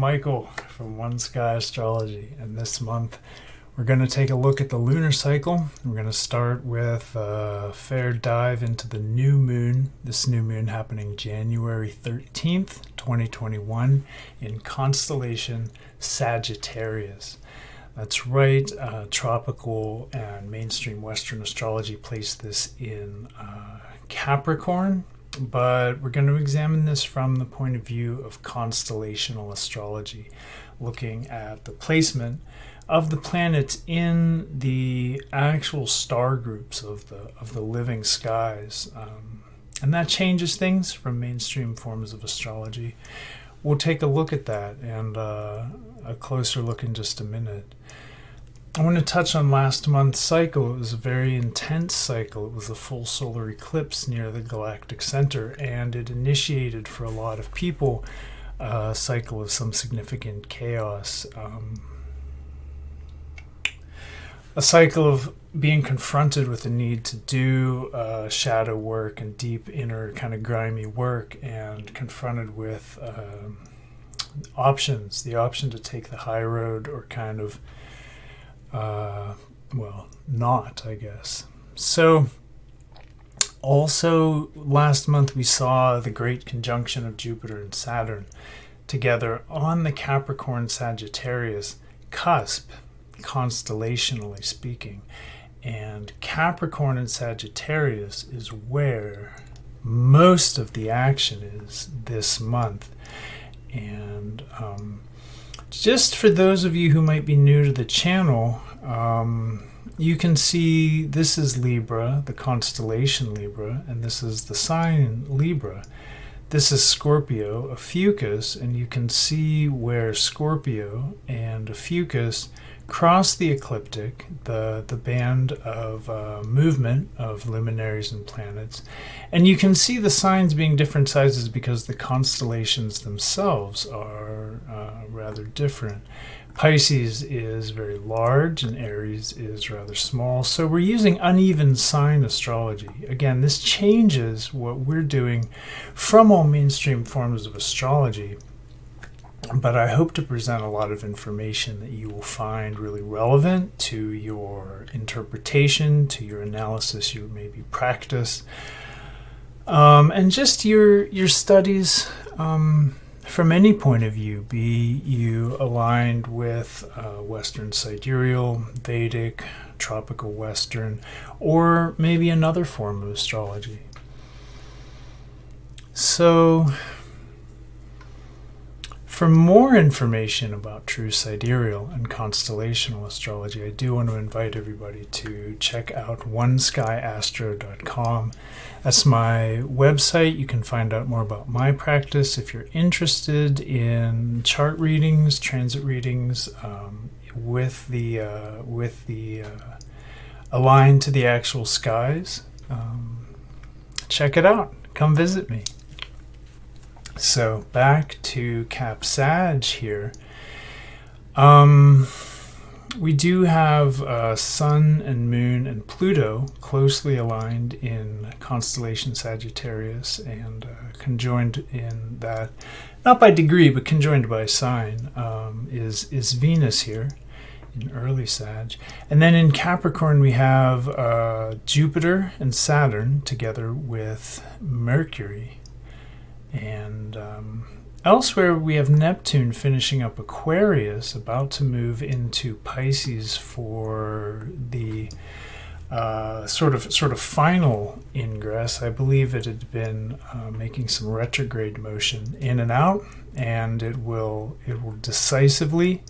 Michael from oneskyastrology, and this month we're going to take a look at the lunar cycle. We're going to start with a fair dive into the new moon. This new moon happening January 13th, 2021 in constellation Sagittarius. That's right, tropical and mainstream Western astrology placed this in Capricorn, but we're going to examine this from the point of view of constellational astrology, looking at the placement of the planets in the actual star groups of the living skies. And that changes things from mainstream forms of astrology. We'll take a look at that and a closer look in just a minute. I want to touch on last month's cycle. It was a very intense cycle. It was a full solar eclipse near the galactic center, and it initiated for a lot of people a cycle of some significant chaos. A cycle of being confronted with the need to do shadow work and deep inner kind of grimy work, and confronted with options, the option to take the high road or kind of not, I guess. So also last month we saw the great conjunction of Jupiter and Saturn together on the Capricorn Sagittarius cusp, constellationally speaking. And Capricorn and Sagittarius is where most of the action is this month. And just for those of you who might be new to the channel, you can see this is Libra, the constellation Libra, and this is the sign Libra. This is Scorpio, Ophiuchus, and you can see where Scorpio and Ophiuchus cross the ecliptic, the band of movement of luminaries and planets. And you can see the signs being different sizes because the constellations themselves are rather different. Pisces is very large and Aries is rather small. So we're using uneven sign astrology. Again, this changes what we're doing from all mainstream forms of astrology. But I hope to present a lot of information that you will find really relevant to your interpretation, to your analysis, your maybe practice, and just your studies from any point of view, be you aligned with Western Sidereal, Vedic, Tropical Western, or maybe another form of astrology. So, for more information about true sidereal and constellational astrology, I do want to invite everybody to check out oneskyastrology.com. That's my website. You can find out more about my practice if you're interested in chart readings, transit readings, with the aligned to the actual skies. Check it out. Come visit me. So back to Cap Sag here. We do have Sun and Moon and Pluto closely aligned in constellation Sagittarius and conjoined in that, not by degree, but conjoined by sign, is Venus here in early Sag. And then in Capricorn we have Jupiter and Saturn together with Mercury. And elsewhere we have Neptune finishing up Aquarius, about to move into Pisces for the sort of final ingress. I believe it had been making some retrograde motion in and out, and it will decisively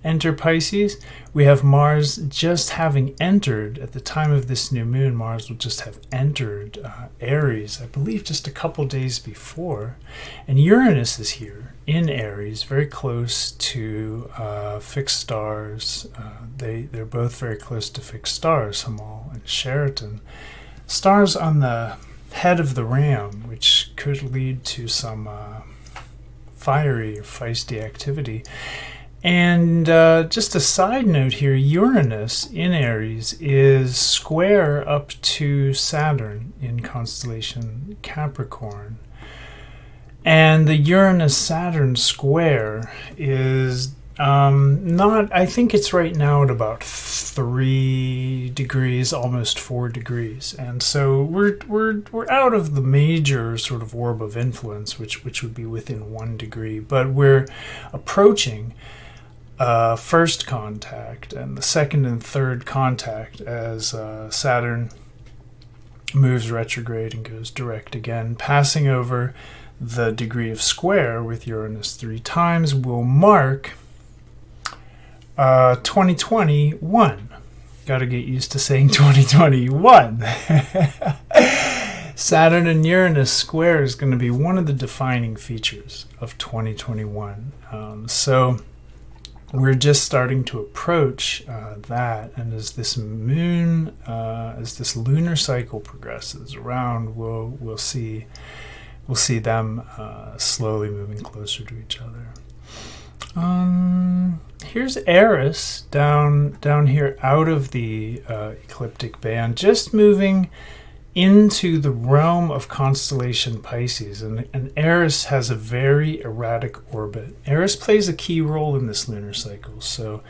enter Pisces. We have Mars just having entered, at the time of this new moon, Mars will just have entered Aries, I believe just a couple days before. And Uranus is here in Aries, very close to fixed stars. They're both very close to fixed stars, Hamal and Sheraton. Stars on the head of the ram, which could lead to some fiery or feisty activity. And just a side note here, Uranus in Aries is square up to Saturn in constellation Capricorn. And the Uranus-Saturn square is not, I think it's right now at about 3 degrees, almost 4 degrees. And so we're out of the major sort of orb of influence, which would be within 1 degree, but we're approaching first contact and the second and third contact as Saturn moves retrograde and goes direct again, passing over the degree of square with Uranus 3 times will mark 2021. Got to get used to saying 2021. Saturn and Uranus square is going to be one of the defining features of 2021. So we're just starting to approach that, and as this moon, as this lunar cycle progresses around, we'll see them slowly moving closer to each other. Here's Eris down here out of the ecliptic band, just moving into the realm of constellation Pisces, and Eris has a very erratic orbit. Eris plays a key role in this lunar cycle, so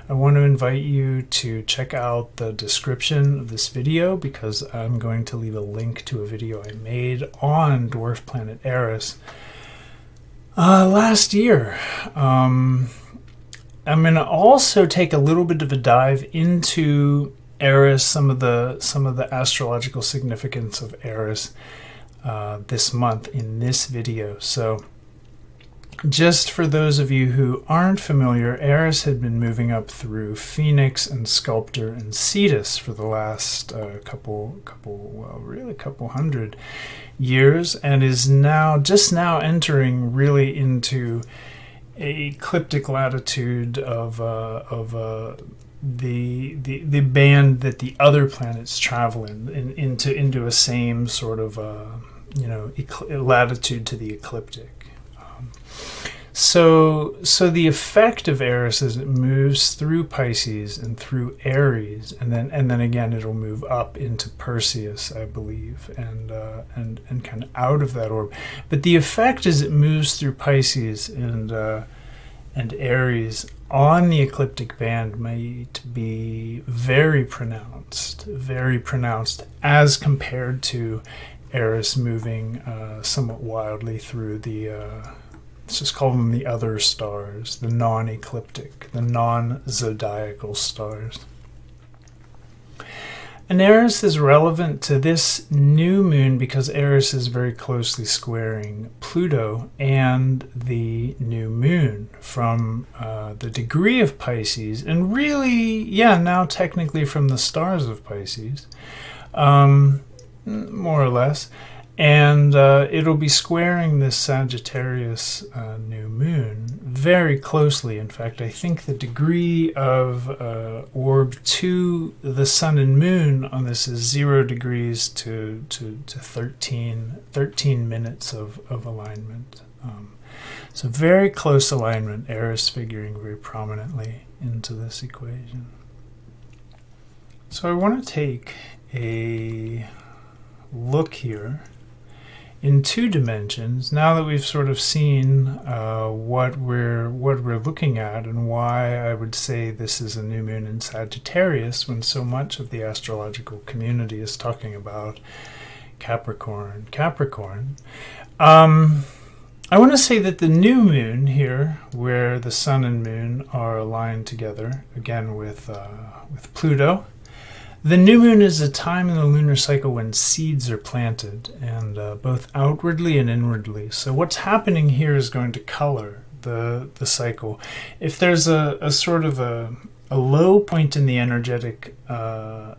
I want to invite you to check out the description of this video, because I'm going to leave a link to a video I made on dwarf planet Eris last year. I'm going to also take a little bit of a dive into Eris, some of the astrological significance of Eris this month in this video. So just for those of you who aren't familiar, Eris had been moving up through Phoenix and Sculptor and Cetus for the last couple hundred years, and is just now entering really into a ecliptic latitude of the band that the other planets travel into a same sort of latitude to the ecliptic. So the effect of Eris is it moves through Pisces and through Aries, and then again it'll move up into Perseus, I believe, and kind of out of that orb. But the effect is it moves through Pisces and Aries on the ecliptic band might be very pronounced as compared to Eris moving somewhat wildly through the let's just call them the other stars, the non-ecliptic, the non-zodiacal stars. And Eris is relevant to this new moon because Eris is very closely squaring Pluto and the new moon from the degree of Pisces, and really, now technically from the stars of Pisces, more or less. And it'll be squaring this Sagittarius new moon very closely. In fact, I think the degree of orb to the sun and moon on this is 0 degrees to 13 minutes of alignment. So very close alignment, Eris figuring very prominently into this equation. So I want to take a look here in 2 dimensions, now that we've sort of seen what we're looking at, and why I would say this is a new moon in Sagittarius when so much of the astrological community is talking about Capricorn. I want to say that the new moon here, where the sun and moon are aligned together, again with Pluto, the new moon is a time in the lunar cycle when seeds are planted, and both outwardly and inwardly. So what's happening here is going to color the cycle. If there's a sort of a low point in the energetic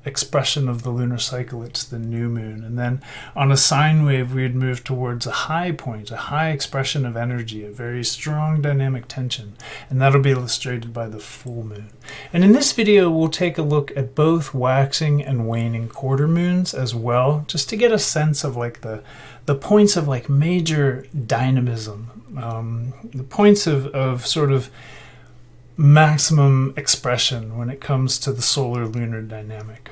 expression of the lunar cycle, it's the new moon. And then on a sine wave, we'd move towards a high point, a high expression of energy, a very strong dynamic tension. And that'll be illustrated by the full moon. And in this video, we'll take a look at both waxing and waning quarter moons as well, just to get a sense of like the points of like major dynamism, the points of sort of maximum expression when it comes to the solar-lunar dynamic.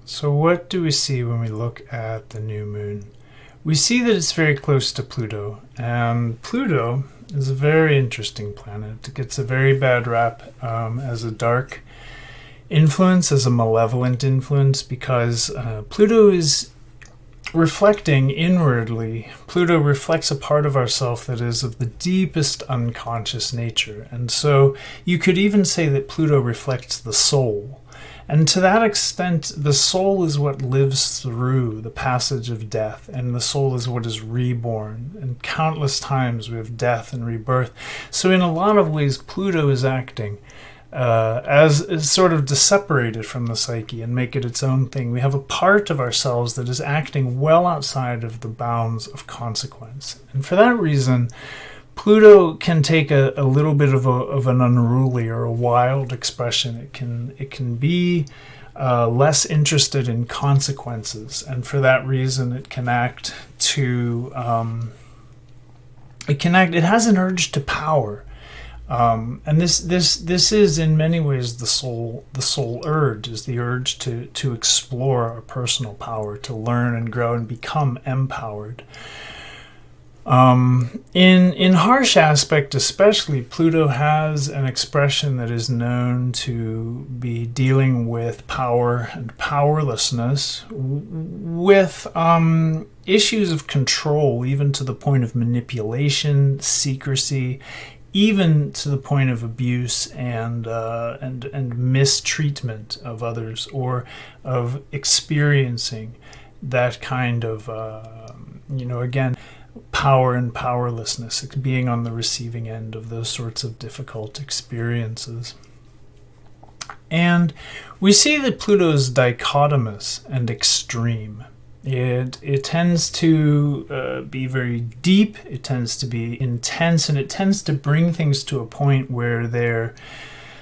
So what do we see when we look at the new moon? we see that it's very close to Pluto. And Pluto is a very interesting planet. It gets a very bad rap as a dark influence, as a malevolent influence, because Pluto is reflecting inwardly. Pluto reflects a part of ourself that is of the deepest unconscious nature. And so you could even say that Pluto reflects the soul. And to that extent, the soul is what lives through the passage of death, and the soul is what is reborn. And countless times we have death and rebirth. So in a lot of ways, Pluto is acting as sort of to separate it from the psyche and make it its own thing. We have a part of ourselves that is acting well outside of the bounds of consequence. And for that reason, Pluto can take a little bit of an unruly or a wild expression. It can be less interested in consequences, and for that reason, it can act to it has an urge to power, and this is in many ways the soul urge, is the urge to explore our personal power, to learn and grow and become empowered. In harsh aspect especially, Pluto has an expression that is known to be dealing with power and powerlessness, with issues of control, even to the point of manipulation, secrecy, even to the point of abuse and mistreatment of others, or of experiencing that kind of, again, power and powerlessness, being on the receiving end of those sorts of difficult experiences. And we see that Pluto is dichotomous and extreme. It tends to be very deep, it tends to be intense, and it tends to bring things to a point where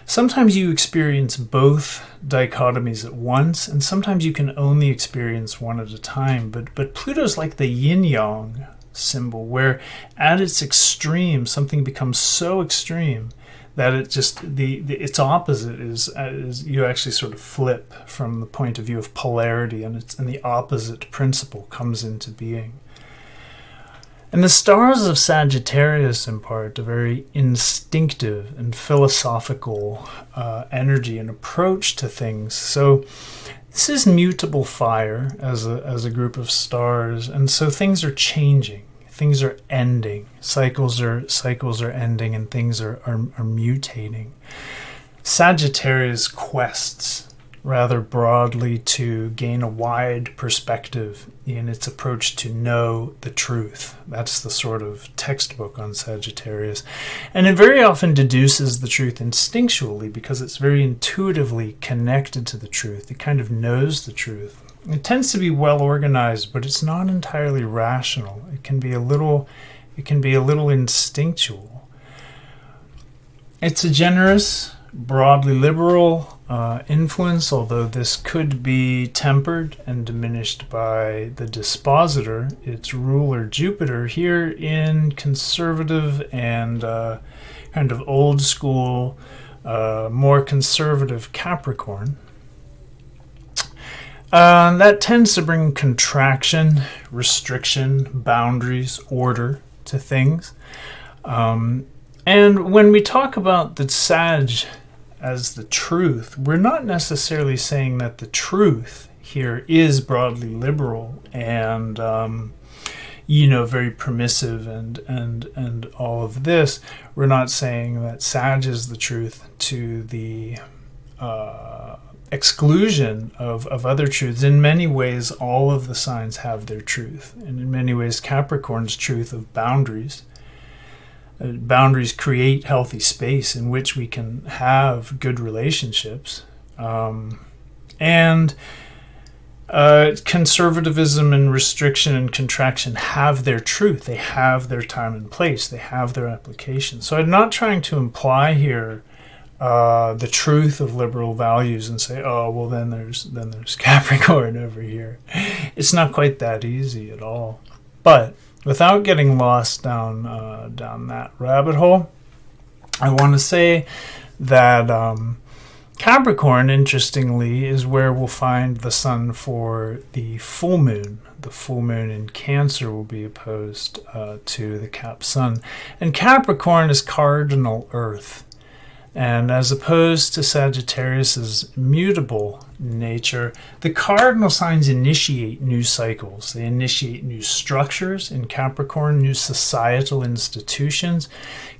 sometimes you experience both dichotomies at once, and sometimes you can only experience one at a time. But Pluto's like the yin-yang symbol, where at its extreme something becomes so extreme that it just its opposite is you actually sort of flip from the point of view of polarity, and the opposite principle comes into being. And the stars of Sagittarius impart a very instinctive and philosophical energy and approach to things. So this is mutable fire as a group of stars, and so things are changing, things are ending, cycles are ending, and things are mutating. Sagittarius quests rather broadly to gain a wide perspective in its approach to know the truth. That's the sort of textbook on Sagittarius. And it very often deduces the truth instinctually because it's very intuitively connected to the truth. It kind of knows the truth. It tends to be well organized, but it's not entirely rational. It can be a little instinctual. It's a generous, broadly liberal influence, although this could be tempered and diminished by the dispositor, its ruler Jupiter, here in conservative and kind of old school, more conservative Capricorn. That tends to bring contraction, restriction, boundaries, order to things. And when we talk about the Sag as the truth, we're not necessarily saying that the truth here is broadly liberal and very permissive and all of this. We're not saying that Sag is the truth to the exclusion of other truths. In many ways, all of the signs have their truth, and in many ways, Capricorn's truth of boundaries. Boundaries create healthy space in which we can have good relationships. And conservatism and restriction and contraction have their truth. They have their time and place. They have their application. So I'm not trying to imply here the truth of liberal values and say, oh, well, then there's Capricorn over here. It's not quite that easy at all. But without getting lost down that rabbit hole, I want to say that Capricorn, interestingly, is where we'll find the sun for the full moon the full moon in Cancer will be opposed to the Cap Sun. And Capricorn is cardinal Earth. And as opposed to Sagittarius's mutable nature, the cardinal signs initiate new cycles. They initiate new structures in Capricorn, new societal institutions.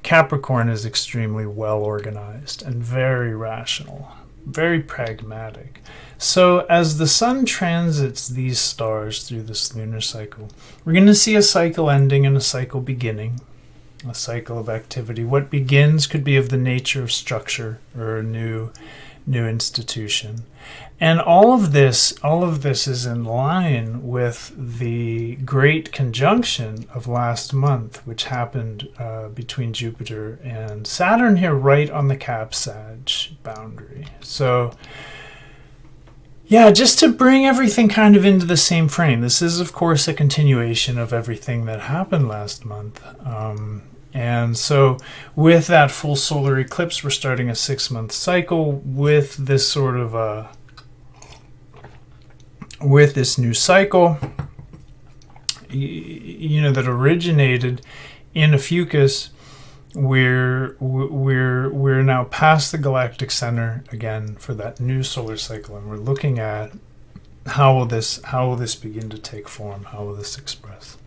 Capricorn is extremely well organized and very rational, very pragmatic. So as the sun transits these stars through this lunar cycle, we're going to see a cycle ending and a cycle beginning. A cycle of activity. What begins could be of the nature of structure or a new institution. And all of this is in line with the great conjunction of last month, which happened between Jupiter and Saturn here, right on the Cap-Sag boundary. So yeah, just to bring everything kind of into the same frame. This is, of course, a continuation of everything that happened last month. And so with that full solar eclipse, we're starting a 6-month cycle with this sort of with this new cycle, you know, that originated in Ophiuchus. We're now past the galactic center again for that new solar cycle, and we're looking at how will this begin to take form? How will this express?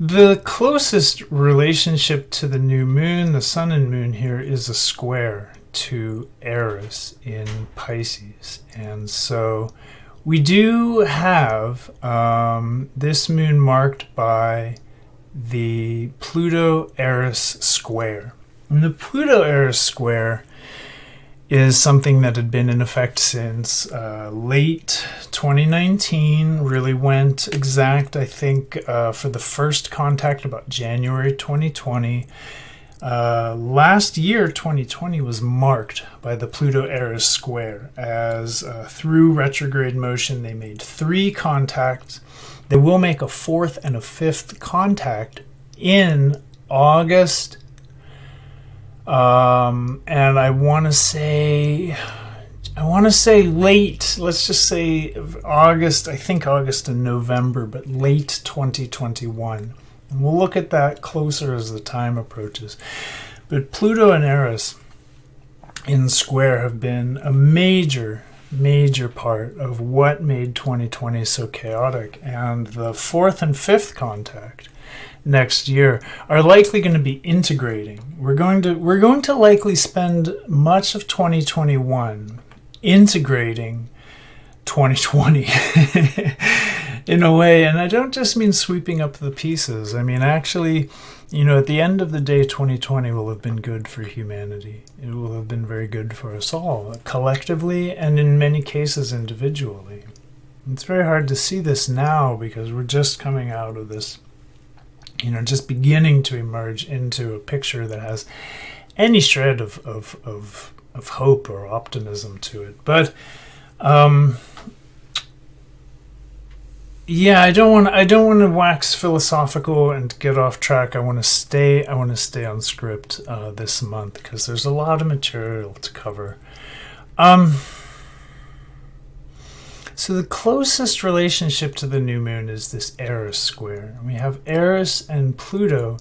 The closest relationship to the new moon, the sun and moon here, is a square to Eris in Pisces. And so we do have this moon marked by the Pluto-Eris square. And the Pluto-Eris square is something that had been in effect since late 2019, really went exact, I think, for the first contact about January 2020. Last year, 2020, was marked by the Pluto-Eris square, as through retrograde motion they made 3 contacts. They will make a 4th and a 5th contact in August. And I want to say late, let's just say August, I think August and November, but late 2021. And we'll look at that closer as the time approaches. But Pluto and Eris in square have been a major part of what made 2020 so chaotic. And the 4th and 5th contact next year are likely going to be integrating. We're going to likely spend much of 2021 integrating 2020 in a way, and I don't just mean sweeping up the pieces. I mean, actually, you know, at the end of the day, 2020 will have been good for humanity. It will have been very good for us all, collectively, and in many cases individually. It's very hard to see this now because we're just coming out of this, you know, just beginning to emerge into a picture that has any shred of hope or optimism to it. But yeah, I don't want to wax philosophical and get off track. I want to stay on script this month because there's a lot of material to cover. So the closest relationship to the new moon is this Eris square. We have Eris and Pluto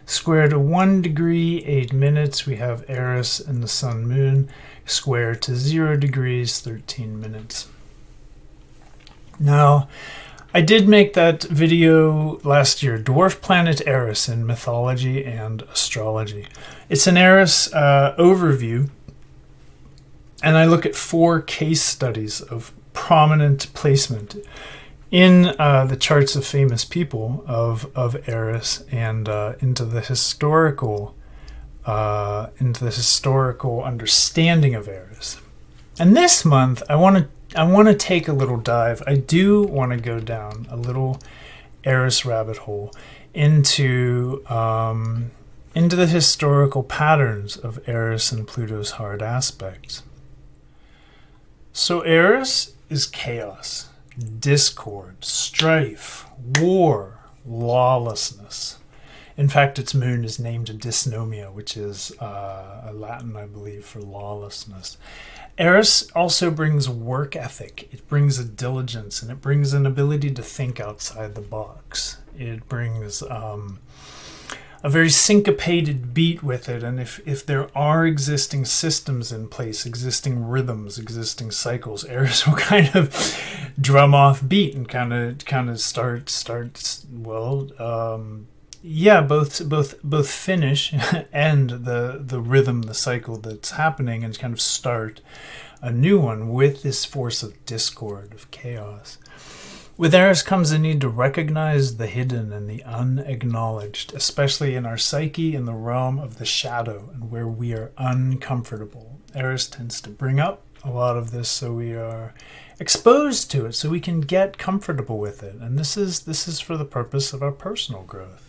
square to 1 degree 8 minutes. We have Eris and the sun moon square to 0 degrees 13 minutes. Now, I did make that video last year, Dwarf Planet Eris in Mythology and Astrology. It's an Eris overview, and I look at 4 case studies of prominent placement in the charts of famous people of Eris, and into the historical understanding of Eris. And this month, I want to take a little dive. I do want to go down a little Eris rabbit hole into the historical patterns of Eris and Pluto's hard aspects. So Eris is chaos, discord, strife, war, lawlessness. In fact, its moon is named dysnomia, which is Latin, I believe, for lawlessness. Eris also brings work ethic. It brings a diligence, and it brings an ability to think outside the box. It brings a very syncopated beat with it, and if there are existing systems in place, existing rhythms, existing cycles, Eris will kind of drum off beat and kind of start both finish end the rhythm, the cycle that's happening, and kind of start a new one with this force of discord, of chaos. With Eris comes the need to recognize the hidden and the unacknowledged, especially in our psyche, in the realm of the shadow, and where we are uncomfortable. Eris tends to bring up a lot of this, so we are exposed to it, so we can get comfortable with it. And this is for the purpose of our personal growth.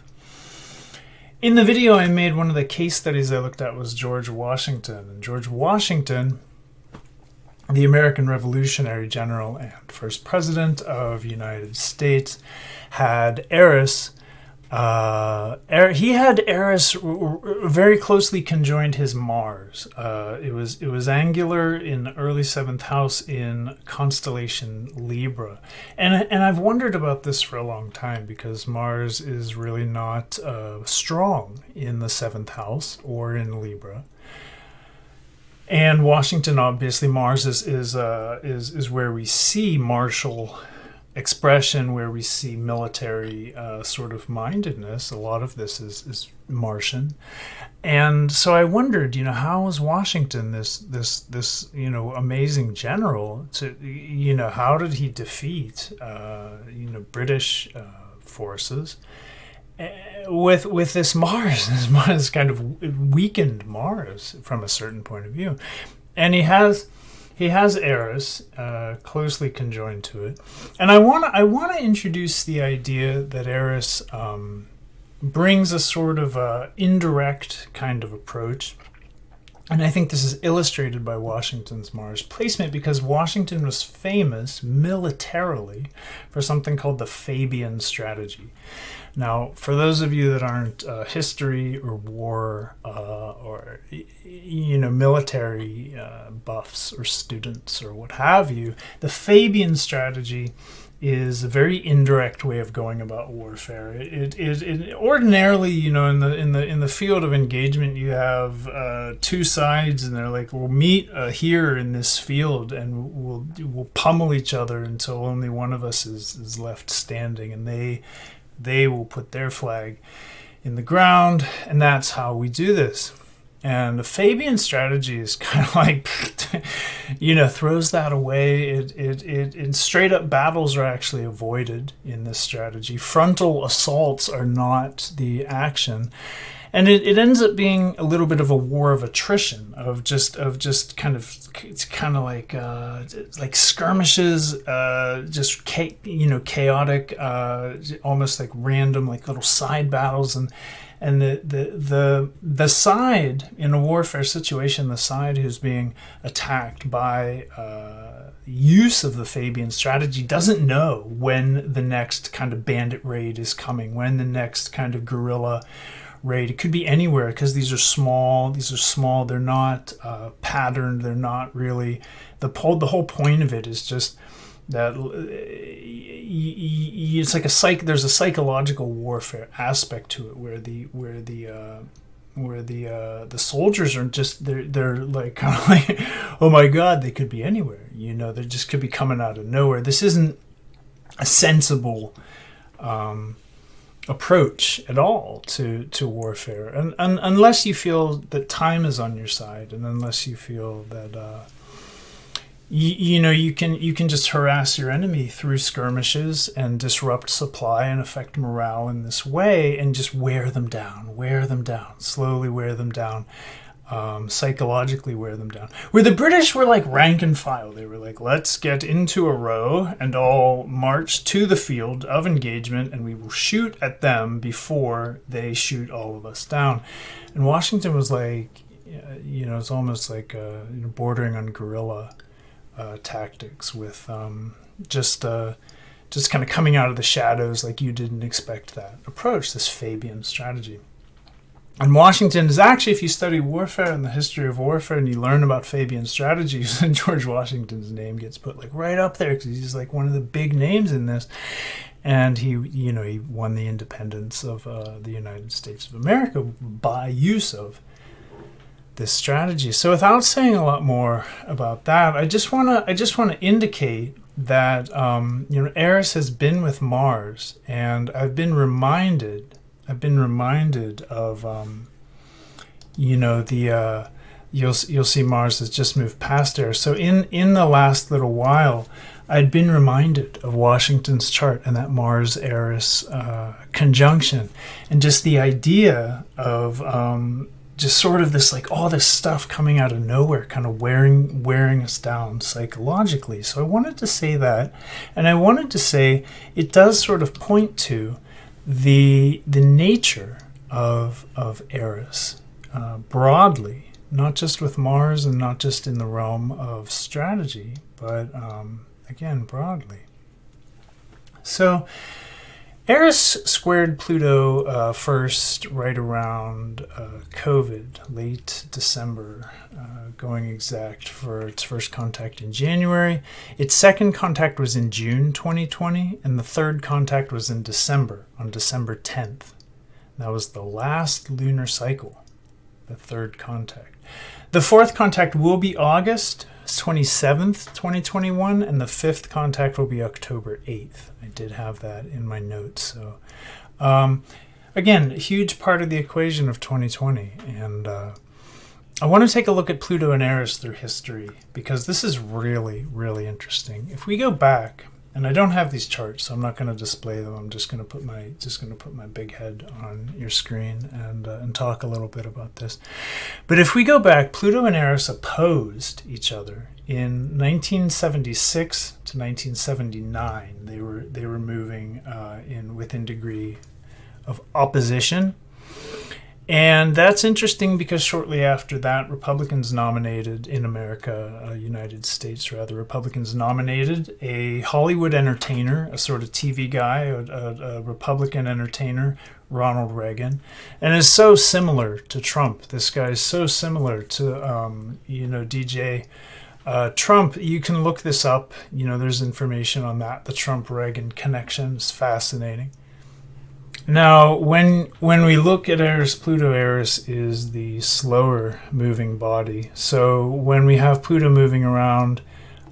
In the video I made, one of the case studies I looked at was George Washington. And George Washington, the American Revolutionary General and first president of the United States, had Eris. He had Eris very closely conjoined his Mars. It was angular in the early 7th house in constellation Libra, and I've wondered about this for a long time, because Mars is really not strong in the 7th house or in Libra. And Washington, obviously, Mars is where we see martial expression, where we see military sort of mindedness. A lot of this is Martian, and so I wondered, how is Washington this amazing general? How did he defeat British forces with this Mars? This kind of weakened Mars from a certain point of view, and he has Eris closely conjoined to it, and I want to introduce the idea that Eris brings a sort of indirect kind of approach, and I think this is illustrated by Washington's Mars placement, because Washington was famous militarily for something called the Fabian strategy. Now, for those of you that aren't history or war or military buffs or students or what have you, the Fabian strategy is a very indirect way of going about warfare. It ordinarily, in the field of engagement, you have two sides, and they're like, we'll meet here in this field, and we'll pummel each other until only one of us is left standing, and they will put their flag in the ground, and that's how we do this. And the Fabian strategy is kind of like, throws that away. It straight up battles are actually avoided in this strategy. Frontal assaults are not the action. And it ends up being a little bit of a war of attrition, of just kind of, it's kind of like skirmishes, just chaotic, almost like random, like little side battles, and the side in a warfare situation, the side who's being attacked by use of the Fabian strategy doesn't know when the next kind of bandit raid is coming, when the next kind of guerrilla raid. It could be anywhere, because these are small. They're not patterned. They're not really the whole point of it is just that it's like there's a psychological warfare aspect to it, where the soldiers are just they're like kind of like, oh my God, they could be anywhere. They just could be coming out of nowhere. This isn't a sensible approach at all to warfare, and unless you feel that time is on your side, and unless you feel that you can just harass your enemy through skirmishes and disrupt supply and affect morale in this way, and just wear them down, slowly wear them down, psychologically wear them down. Where the British were like rank and file. They were like, let's get into a row and all march to the field of engagement, and we will shoot at them before they shoot all of us down. And Washington was like, it's almost like bordering on guerrilla tactics, with just just kind of coming out of the shadows, like you didn't expect that approach, this Fabian strategy. And Washington is actually, if you study warfare and the history of warfare and you learn about Fabian strategies, and George Washington's name gets put like right up there because he's like one of the big names in this. And he won the independence of the United States of America by use of this strategy. So without saying a lot more about that, I just want to indicate that Eris has been with Mars, and I've been reminded of you'll see Mars has just moved past Eris. So in the last little while, I'd been reminded of Washington's chart and that Mars-Eris conjunction, and just the idea of just sort of this, like, all this stuff coming out of nowhere, kind of wearing us down psychologically. So I wanted to say that, and I wanted to say it does sort of point to the nature of Eris broadly, not just with Mars and not just in the realm of strategy, but again, broadly. So Eris squared Pluto first right around COVID, late December, going exact for its first contact in January. Its second contact was in June 2020, and the third contact was in December, on December 10th. That was the last lunar cycle, the third contact. The fourth contact will be August 27th, 2021, and the fifth contact will be October 8th. I did have that in my notes. So, again, a huge part of the equation of 2020. And I want to take a look at Pluto and Eris through history, because this is really, really interesting. If we go back, and I don't have these charts, so I'm not going to display them. I'm just going to put my big head on your screen and talk a little bit about this. But if we go back, Pluto and Eris opposed each other in 1976 to 1979. They were moving within degree of opposition. And that's interesting because shortly after that, Republicans nominated in America, United States rather, Republicans nominated a Hollywood entertainer, a sort of TV guy, a Republican entertainer, Ronald Reagan, and is so similar to Trump. This guy is so similar to, DJ Trump. You can look this up. There's information on that. The Trump-Reagan connection is fascinating. Now, when we look at Eris-Pluto, Eris is the slower moving body. So when we have Pluto moving around,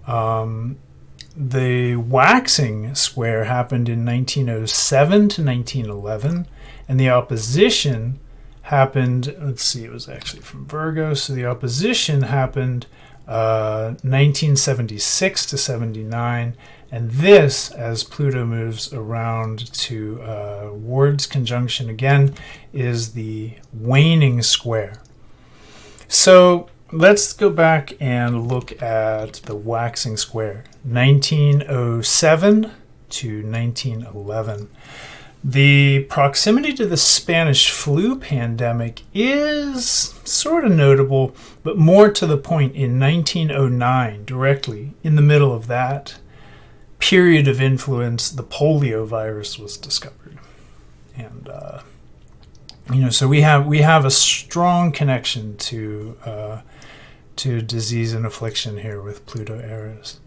the waxing square happened in 1907 to 1911, and the opposition happened, let's see, it was actually from Virgo, so the opposition happened 1976 to 79. And this, as Pluto moves around to Ward's conjunction again, is the waning square. So let's go back and look at the waxing square, 1907 to 1911. The proximity to the Spanish flu pandemic is sort of notable, but more to the point, in 1909, directly in the middle of that period of influence, the polio virus was discovered. And so we have a strong connection to disease and affliction here with Pluto Eris.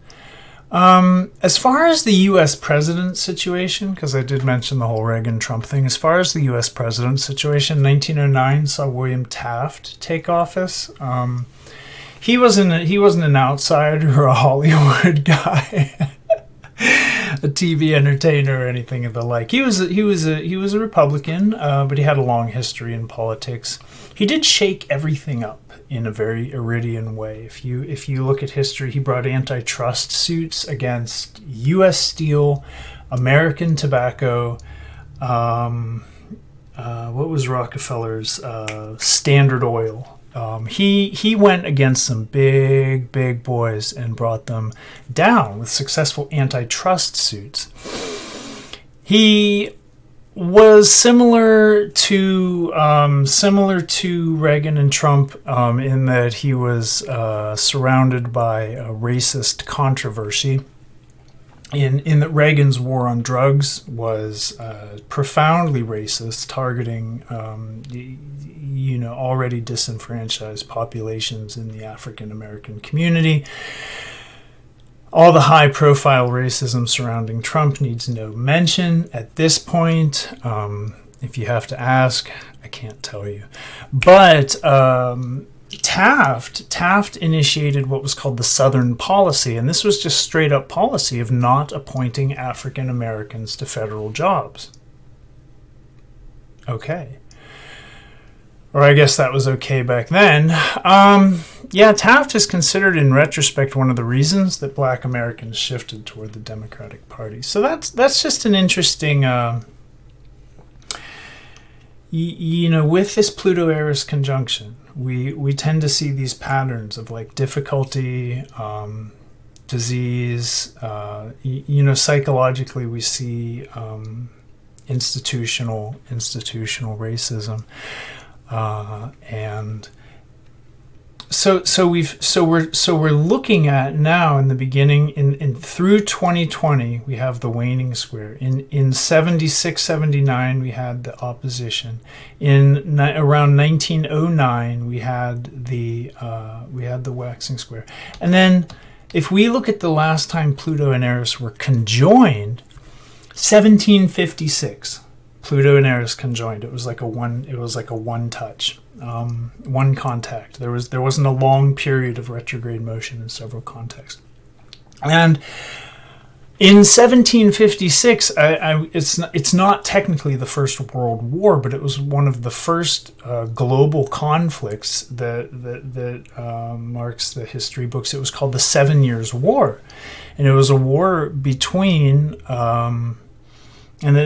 As far as the U.S. president situation, because I did mention the whole Reagan-Trump thing, as far as the U.S. president situation, 1909 saw William Taft take office. He wasn't an outsider or a Hollywood guy. A TV entertainer or anything of the like. He was a Republican, but he had a long history in politics. He did shake everything up in a very Iridian way. If you look at history, he brought antitrust suits against U.S. Steel, American Tobacco, what was Rockefeller's, Standard Oil. He went against some big boys and brought them down with successful antitrust suits. He was similar to Reagan and Trump in that he was surrounded by a racist controversy. in that Reagan's war on drugs was profoundly racist, targeting already disenfranchised populations in the African American community. All the high-profile racism surrounding Trump needs no mention at this point. If you have to ask, I can't tell you. But Taft initiated what was called the Southern Policy, and this was just straight-up policy of not appointing African Americans to federal jobs. Okay. Or I guess that was okay back then. Taft is considered in retrospect one of the reasons that black Americans shifted toward the Democratic Party. So that's just an interesting, with this Pluto-Eris conjunction, we tend to see these patterns of like difficulty, disease, psychologically we see institutional racism. And so we're looking at now in the beginning in through 2020 we have the waning square. In 76-79 we had the opposition. Around 1909 we had the waxing square. And then if we look at the last time Pluto and Eris were conjoined, 1756. Pluto and Eris conjoined. It was like a one touch, one contact. There wasn't a long period of retrograde motion in several contexts. And in 1756, it's not technically the First World War, but it was one of the first global conflicts that marks the history books. It was called the 7 Years' War, and it was a war between. And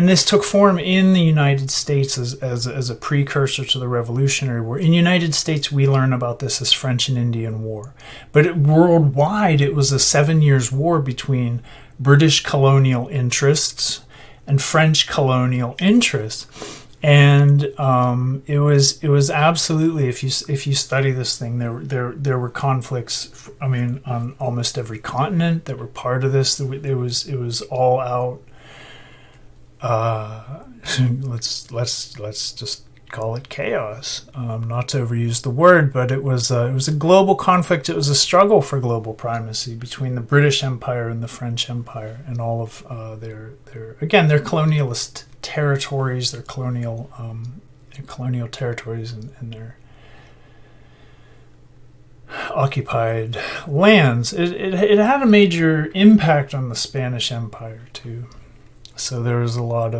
this took form in the United States as a precursor to the Revolutionary War. In the United States, we learn about this as French and Indian War. But worldwide, it was a 7 years war between British colonial interests and French colonial interests. And it was absolutely, if you study this thing, there were conflicts. I mean, on almost every continent that were part of this. It was all out. Let's just call it chaos. Not to overuse the word, but it was a global conflict. It was a struggle for global primacy between the British Empire and the French Empire, and all of their colonialist territories, their colonial territories, and their occupied lands. It had a major impact on the Spanish Empire too. So there was a lot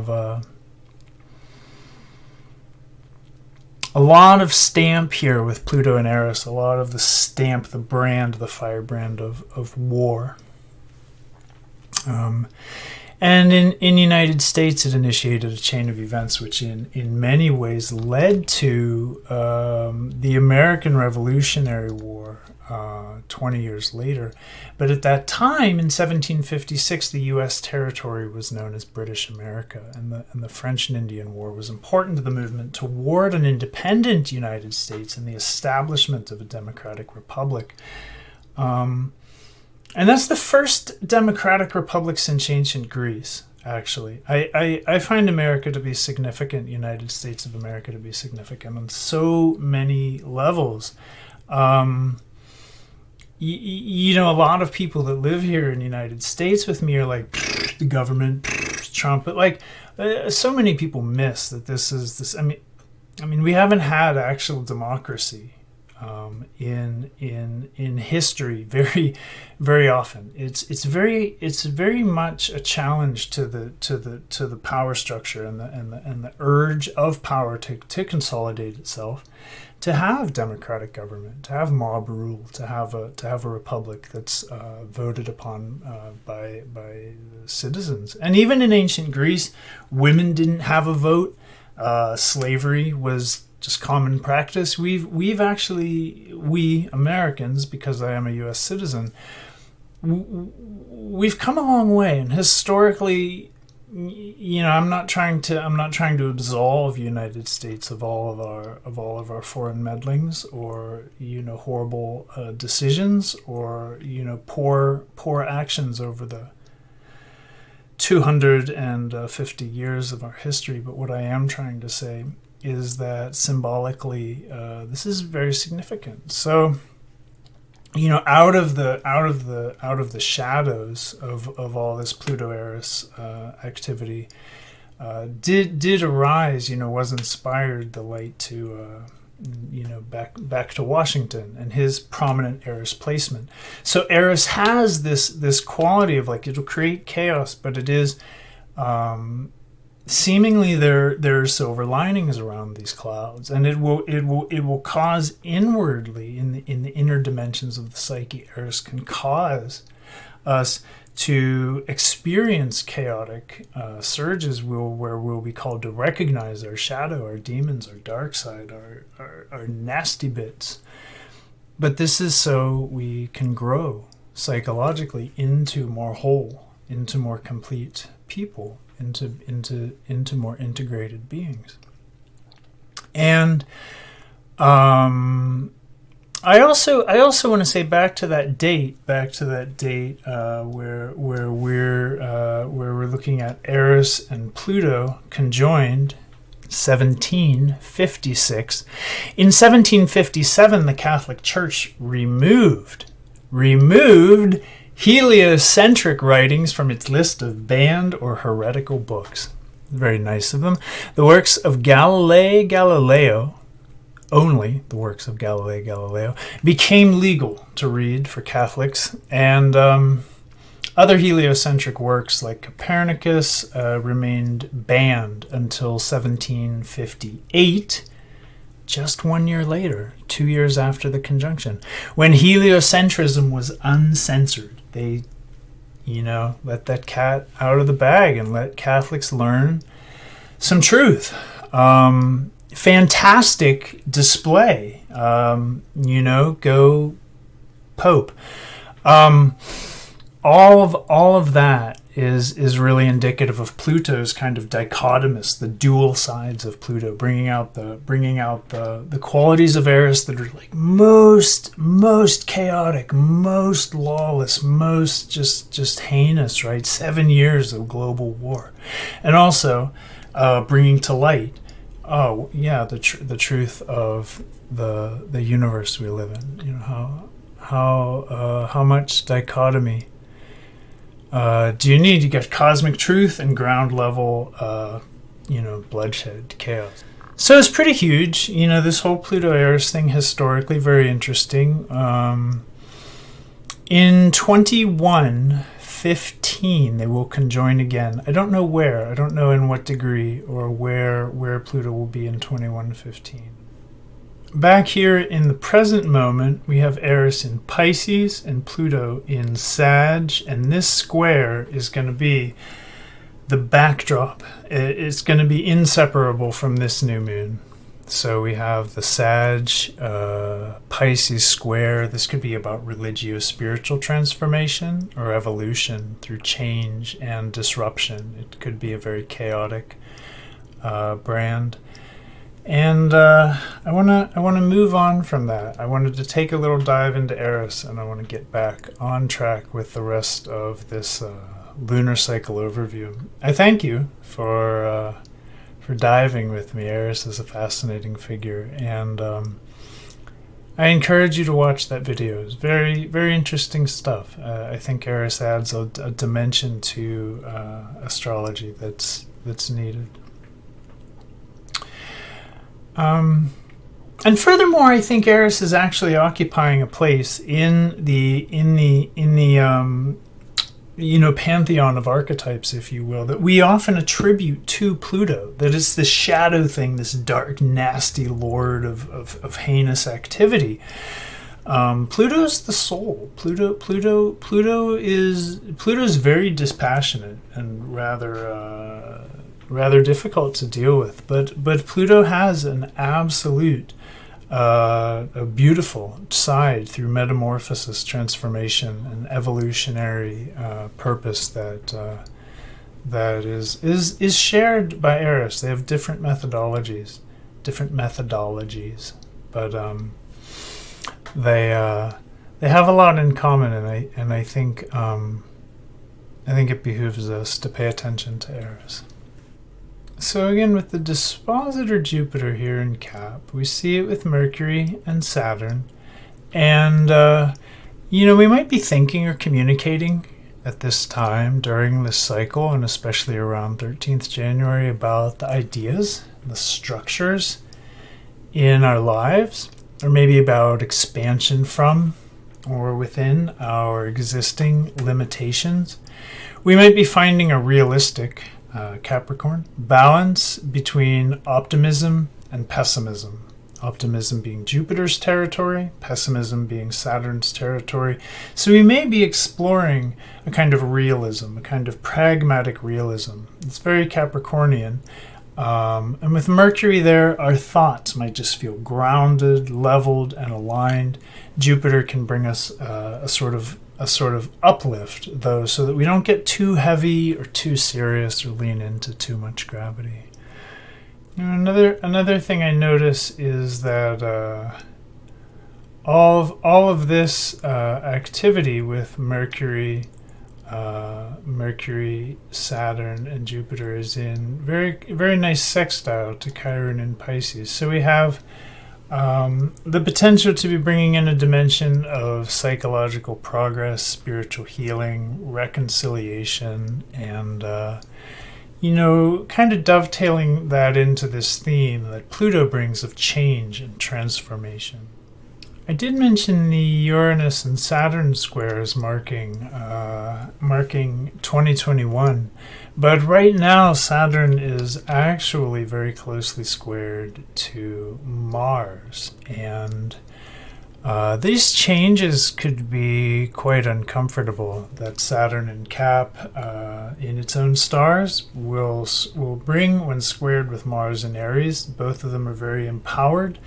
of stamp here with Pluto and Eris, a lot of the stamp, the brand, the firebrand of war. And in the United States, it initiated a chain of events which in many ways led to the American Revolutionary War 20 years later. But at that time, in 1756, the U.S. territory was known as British America, and the French and Indian War was important to the movement toward an independent United States and the establishment of a democratic republic. And that's the first democratic republic since ancient Greece, actually. I find America to be significant, the United States of America to be significant on so many levels. A lot of people that live here in the United States with me are like, the government, Trump, but like, so many people miss that this is this. I mean, we haven't had actual democracy in history very, very often. It's very much a challenge to the power structure and the urge of power to consolidate itself, to have democratic government, to have mob rule, to have a republic that's voted upon by citizens. And even in ancient Greece, women didn't have a vote. Slavery was just common practice. We Americans, because I am a U.S. citizen, we've come a long way, and historically, I'm not trying to absolve the United States of all of our foreign meddlings, or horrible decisions, or poor actions over 250 years of our history, but what I am trying to say is that symbolically, this is very significant. So, you know, out of the shadows of all this Pluto-Eris activity, did arise, you know, was inspired the light to, you know, back to Washington and his prominent Eris placement. So Eris has this quality of, like, it'll create chaos, but it is seemingly there are silver linings around these clouds, and it will cause inwardly in the inner dimensions of the psyche. Eris can cause us to experience chaotic surges where we'll be called to recognize our shadow, our demons, our dark side, our nasty bits. But this is so we can grow psychologically into more whole, into more complete people, into more integrated beings. And I also want to say back to that date where we're looking at Eris and Pluto conjoined, 1756. In 1757, the Catholic Church removed heliocentric writings from its list of banned or heretical books. Very nice of them. The works of Galileo, only the works of Galileo, became legal to read for Catholics, and other heliocentric works like Copernicus remained banned until 1758, just 1 year later, 2 years after the conjunction, when heliocentrism was uncensored. They, you know, let that cat out of the bag and let Catholics learn some truth. Fantastic display, you know, go Pope. All of that is really indicative of Pluto's kind of dichotomous, the dual sides of Pluto, bringing out the qualities of Eris that are like most chaotic, most lawless, most just heinous, right? 7 years of global war, and also bringing to light, oh yeah, the truth of the universe we live in. You know, how much dichotomy do you need? You got cosmic truth and ground level, you know, bloodshed, chaos. So it's pretty huge. You know, this whole Pluto-Eris thing, historically very interesting. In 2115, they will conjoin again. I don't know where. I don't know in what degree or where Pluto will be in 2115. Back here in the present moment, we have Eris in Pisces and Pluto in Sag, and this square is going to be the backdrop. It's going to be inseparable from this new moon. So we have the Sag Pisces square. This could be about religio-spiritual transformation or evolution through change and disruption. It could be a very chaotic brand. And I wanna move on from that. I wanted to take a little dive into Eris, and I want to get back on track with the rest of this lunar cycle overview. I thank you for diving with me. Eris is a fascinating figure, and I encourage you to watch that video. It's very, very interesting stuff. I think Eris adds a dimension to astrology that's needed. And furthermore, I think Eris is actually occupying a place in the you know, pantheon of archetypes, if you will, that we often attribute to Pluto. That is this shadow thing, this dark, nasty lord of heinous activity. Pluto's the soul. Pluto is very dispassionate and rather difficult to deal with, but Pluto has an absolute a beautiful side through metamorphosis, transformation, and evolutionary purpose that is shared by Eris. They have different methodologies, but they have a lot in common, and I think I think it behooves us to pay attention to Eris. So again, with the dispositor Jupiter here in Cap, we see it with Mercury and Saturn. And, we might be thinking or communicating at this time during this cycle, and especially around 13th January, about the ideas, the structures in our lives, or maybe about expansion from or within our existing limitations. We might be finding a realistic Capricorn balance between optimism and pessimism. Optimism being Jupiter's territory, pessimism being Saturn's territory. So we may be exploring a kind of realism, a kind of pragmatic realism. It's very Capricornian. And with Mercury there, our thoughts might just feel grounded, leveled, and aligned. Jupiter can bring us a sort of uplift, though, so that we don't get too heavy or too serious or lean into too much gravity. Another thing I notice is that all of this activity with Mercury, Saturn, and Jupiter is in very nice sextile to Chiron and Pisces. So we have the potential to be bringing in a dimension of psychological progress, spiritual healing, reconciliation, and kind of dovetailing that into this theme that Pluto brings of change and transformation. I did mention the Uranus and Saturn squares marking 2021, but right now Saturn is actually very closely squared to Mars, and these changes could be quite uncomfortable. That Saturn in Cap in its own stars will bring, when squared with Mars in Aries. Both of them are very empowered.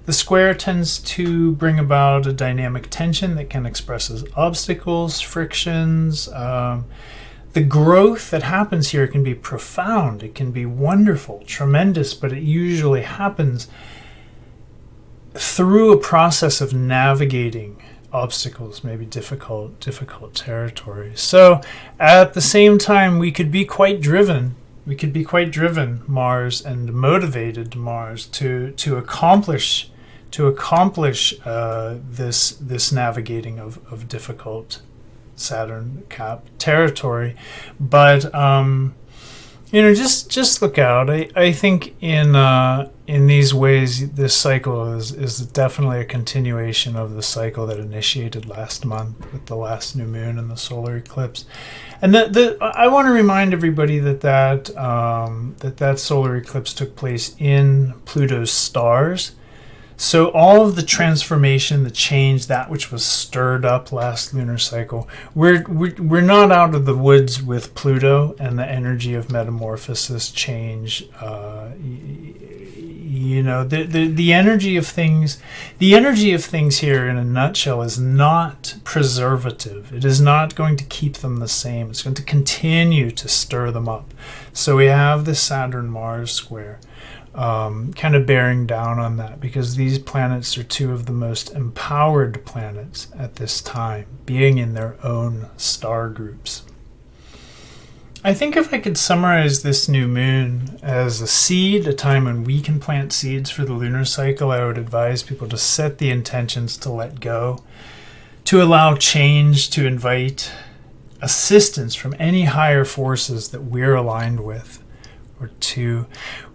The square tends to bring about a dynamic tension that can express as obstacles, frictions. The growth that happens here can be profound. It can be wonderful, tremendous, but it usually happens through a process of navigating obstacles, maybe difficult territory. So at the same time, we could be quite driven, Mars, and motivated Mars to accomplish this navigating of difficult Saturn Cap territory. But just look out. I think in these ways, this cycle is definitely a continuation of the cycle that initiated last month with the last new moon and the solar eclipse. And I want to remind everybody that solar eclipse took place in Pluto's stars. So all of the transformation, the change, that which was stirred up last lunar cycle, we're not out of the woods with Pluto and the energy of metamorphosis, change. The energy of things. The energy of things here, in a nutshell, is not preservative. It is not going to keep them the same. It's going to continue to stir them up. So we have the Saturn-Mars square. Kind of bearing down on that, because these planets are two of the most empowered planets at this time, being in their own star groups. I think if I could summarize this new moon as a seed, a time when we can plant seeds for the lunar cycle, I would advise people to set the intentions to let go, to allow change, to invite assistance from any higher forces that we're aligned with. Or two,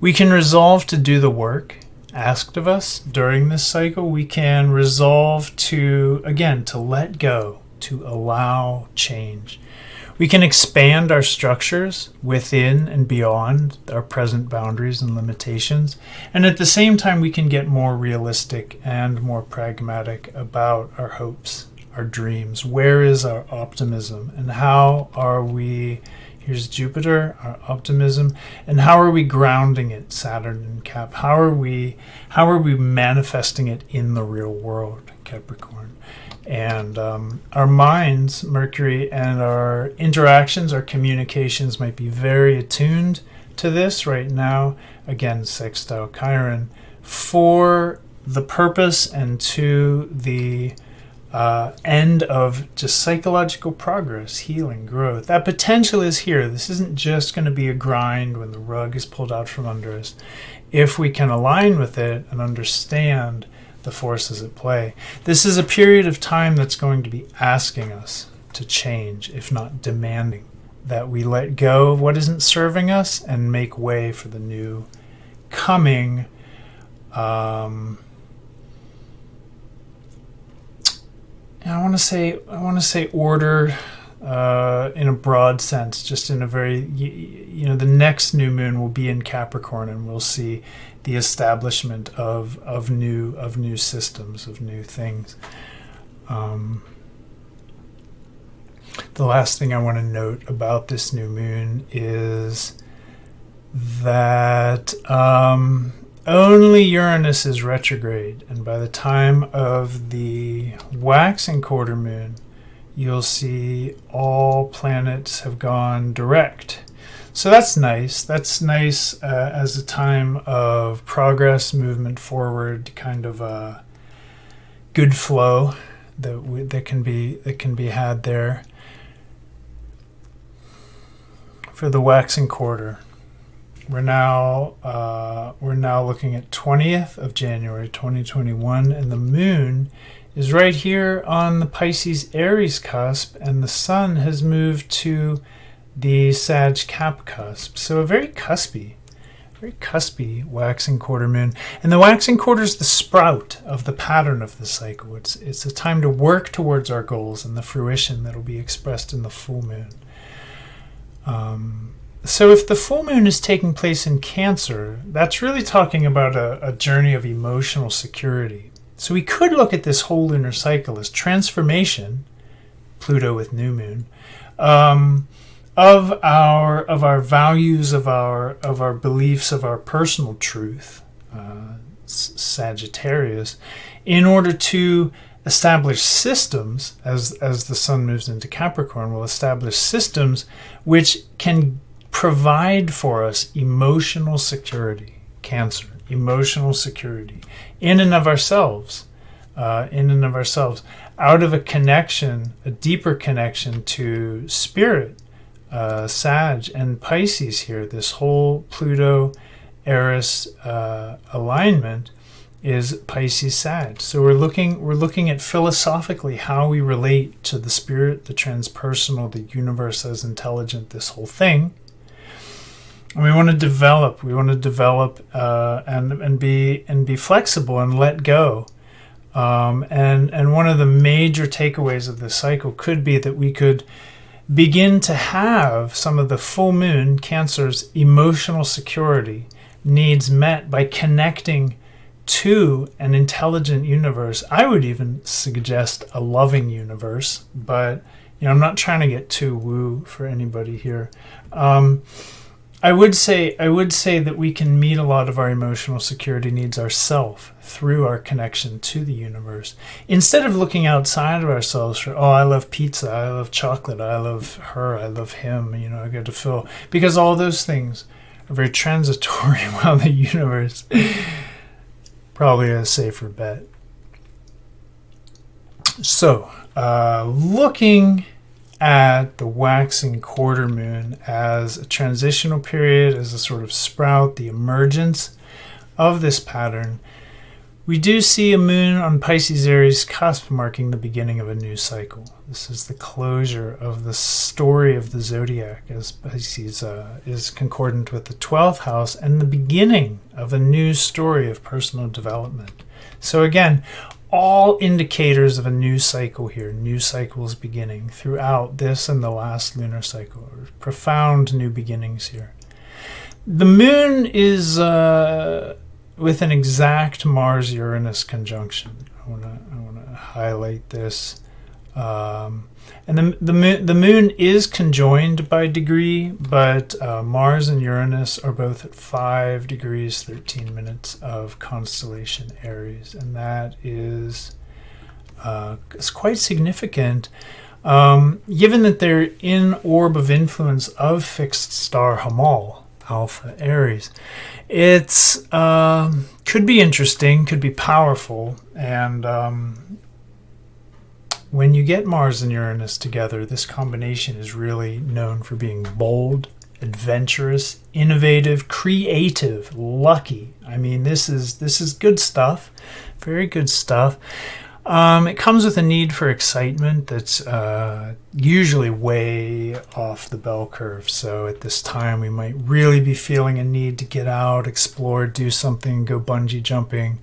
we can resolve to do the work asked of us during this cycle. We can resolve to let go, to allow change. We can expand our structures within and beyond our present boundaries and limitations. And at the same time, we can get more realistic and more pragmatic about our hopes, our dreams. Where is our optimism? And how are we... Here's Jupiter, our optimism, and how are we grounding it, Saturn and Cap? How are we manifesting it in the real world, Capricorn? And our minds, Mercury, and our interactions, our communications might be very attuned to this right now. Again, sextile Chiron, for the purpose and to the end of just psychological progress, healing, growth. That potential is here. This isn't just going to be a grind when the rug is pulled out from under us. If we can align with it and understand the forces at play, this is a period of time that's going to be asking us to change, if not demanding that we let go of what isn't serving us and make way for the new coming. I want to say order in a broad sense, just in a very, the next new moon will be in Capricorn, and we'll see the establishment of new systems, of new things. The last thing I want to note about this new moon is that only Uranus is retrograde, and by the time of the waxing quarter moon, you'll see all planets have gone direct. So that's nice. That's nice as a time of progress, movement forward, kind of a good flow that can be had there. For the waxing quarter, we're now looking at 20th of January 2021, and the moon is right here on the Pisces Aries cusp, and the sun has moved to the Sag Cap cusp. So a very cuspy waxing quarter moon. And the waxing quarter is the sprout of the pattern of the cycle. It's a time to work towards our goals and the fruition that will be expressed in the full moon. So if the full moon is taking place in Cancer, that's really talking about a journey of emotional security. So we could look at this whole lunar cycle as transformation, Pluto with new moon, of our values, of our beliefs, of our personal truth, Sagittarius, in order to establish systems, as the sun moves into Capricorn, will establish systems which can provide for us emotional security. Cancer, emotional security in and of ourselves, out of a connection, a deeper connection to spirit. Sag and Pisces here, this whole Pluto Eris alignment is Pisces Sag. So we're looking at philosophically how we relate to the spirit, the transpersonal, the universe as intelligent, this whole thing. And we want to develop and be flexible and let go. And one of the major takeaways of this cycle could be that we could begin to have some of the full moon, Cancer's emotional security needs met by connecting to an intelligent universe. I would even suggest a loving universe, but I'm not trying to get too woo for anybody here. I would say that we can meet a lot of our emotional security needs ourselves through our connection to the universe, instead of looking outside of ourselves for, I love pizza, I love chocolate, I love her, I love him, I got to feel, because all those things are very transitory, while the universe probably a safer bet. So, looking at the waxing quarter moon as a transitional period, as a sort of sprout, the emergence of this pattern, we do see a moon on Pisces Aries cusp marking the beginning of a new cycle. This is the closure of the story of the zodiac, as Pisces is concordant with the 12th house, and the beginning of a new story of personal development. So again, all indicators of a new cycle here, new cycles beginning throughout this and the last lunar cycle, profound new beginnings here. The moon is with an exact Mars-Uranus conjunction. I want to highlight this. And the moon is conjoined by degree, but Mars and Uranus are both at 5 degrees 13 minutes of constellation Aries, and that is quite significant, given that they're in orb of influence of fixed star Hamal, Alpha Aries. It's could be interesting, could be powerful, and when you get Mars and Uranus together, this combination is really known for being bold, adventurous, innovative, creative, lucky. I mean, this is good stuff, very good stuff. It comes with a need for excitement that's usually way off the bell curve. So at this time, we might really be feeling a need to get out, explore, do something, go bungee jumping.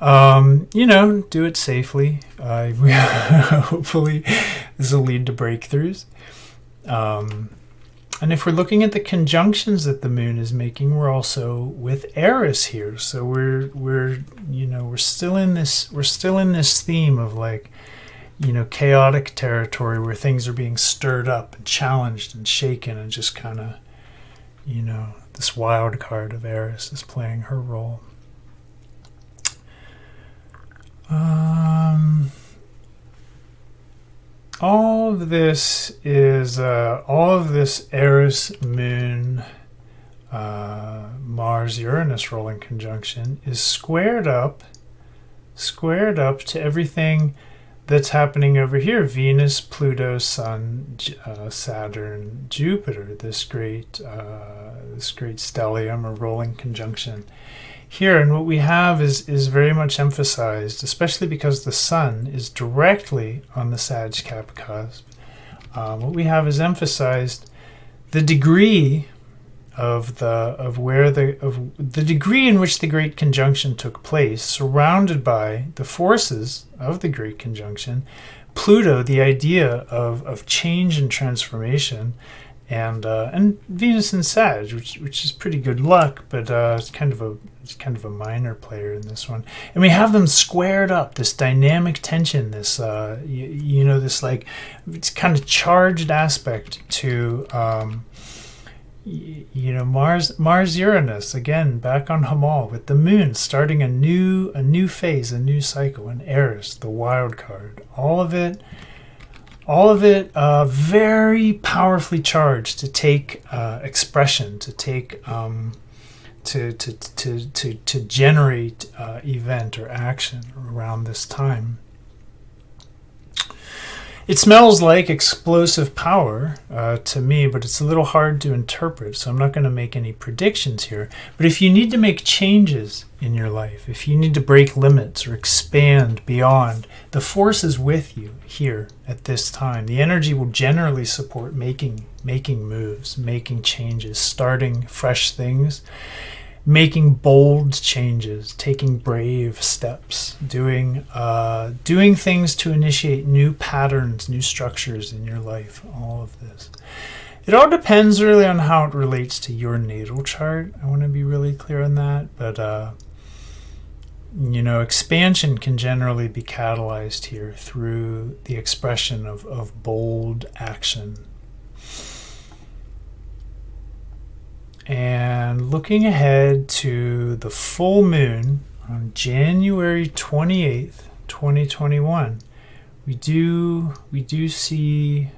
Do it safely. Hopefully, this will lead to breakthroughs. And if we're looking at the conjunctions that the moon is making, we're also with Eris here. So we're still in this theme of like, chaotic territory where things are being stirred up and challenged and shaken, and just kind of, this wild card of Eris is playing her role. All of this Eris moon Mars Uranus rolling conjunction is squared up to everything that's happening over here: Venus, Pluto, Sun, Saturn, Jupiter. This great stellium or rolling conjunction here. And what we have is very much emphasized, especially because the Sun is directly on the Sag Cap cusp. What we have is emphasized the degree of the degree in which the Great Conjunction took place, surrounded by the forces of the Great Conjunction. Pluto, the idea of change and transformation, and Venus in Sag, which is pretty good luck, but it's kind of a minor player in this one. And we have them squared up, this dynamic tension, this this like, it's kind of charged aspect to Mars Uranus, again back on Hamal, with the moon starting a new phase, a new cycle, and Eris, the wild card. All of it very powerfully charged to take expression, to take to generate event or action around this time. It smells like explosive power to me, but it's a little hard to interpret, so I'm not going to make any predictions here. But if you need to make changes in your life, if you need to break limits or expand beyond, the force is with you here at this time. The energy will generally support making moves, making changes, starting fresh things, making bold changes, taking brave steps, doing things to initiate new patterns, new structures in your life, all of this. It all depends really on how it relates to your natal chart. I want to be really clear on that, but expansion can generally be catalyzed here through the expression of bold action. And looking ahead to the full moon on January 28th, 2021, we do see